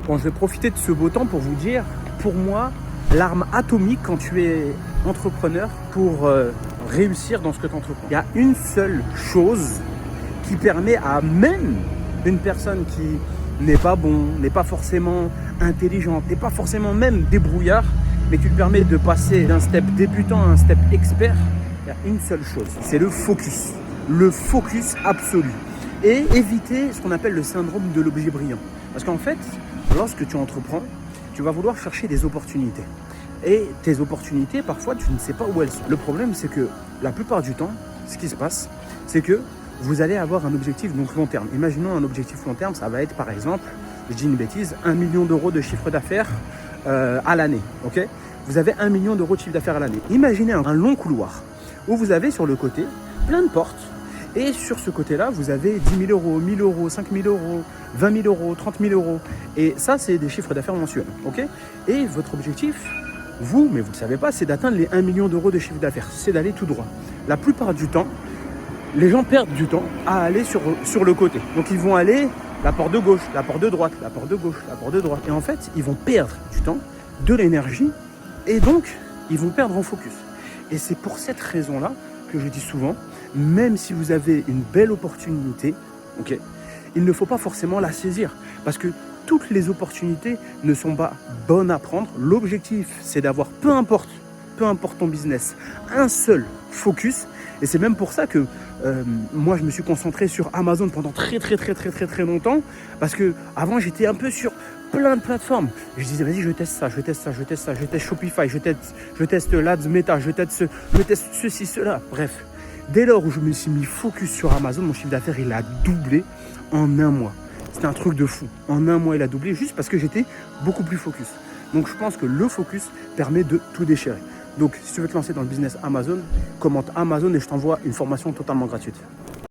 Bon, je vais profiter de ce beau temps pour vous dire, pour moi, l'arme atomique quand tu es entrepreneur pour réussir dans ce que tu entreprends. Il y a une seule chose qui permet à même une personne qui n'est pas bon, n'est pas forcément intelligente, n'est pas forcément même débrouillard, mais qui lui permet de passer d'un step débutant à un step expert. Il y a une seule chose, c'est le focus absolu. Et éviter ce qu'on appelle le syndrome de l'objet brillant. Parce qu'en fait, lorsque tu entreprends, tu vas vouloir chercher des opportunités. Et tes opportunités, parfois, tu ne sais pas où elles sont. Le problème, c'est que la plupart du temps, ce qui se passe, c'est que vous allez avoir un objectif donc long terme. Imaginons un objectif long terme, ça va être par exemple, je dis une bêtise, 1 million d'euros de chiffre d'affaires à l'année. Okay, vous avez 1 million d'euros de chiffre d'affaires à l'année. Imaginez un long couloir où vous avez sur le côté plein de portes. Et sur ce côté-là, vous avez 10 000 euros, 1 000 euros, 5 000 euros, 20 000 euros, 30 000 euros. Et ça, c'est des chiffres d'affaires mensuels. Okay, et votre objectif, vous, mais vous ne le savez pas, c'est d'atteindre les 1 million d'euros de chiffre d'affaires. C'est d'aller tout droit. La plupart du temps, les gens perdent du temps à aller sur le côté. Donc, ils vont aller la porte de gauche, la porte de droite, la porte de gauche, la porte de droite. Et en fait, ils vont perdre du temps, de l'énergie. Et donc, ils vont perdre en focus. Et c'est pour cette raison-là que je dis souvent, même si vous avez une belle opportunité, okay, il ne faut pas forcément la saisir. Parce que toutes les opportunités ne sont pas bonnes à prendre. L'objectif, c'est d'avoir, peu importe ton business, un seul focus. Et c'est même pour ça que moi, je me suis concentré sur Amazon pendant très longtemps. Parce que avant, j'étais un peu sur plein de plateformes. Je disais, vas-y, je teste ça, je teste Shopify, je teste l'Ads Meta, je teste ceci, cela. Bref, dès lors où je me suis mis focus sur Amazon, mon chiffre d'affaires, il a doublé en un mois. C'était un truc de fou. En un mois, il a doublé juste parce que j'étais beaucoup plus focus. Donc, je pense que le focus permet de tout déchirer. Donc, si tu veux te lancer dans le business Amazon, commente Amazon et je t'envoie une formation totalement gratuite.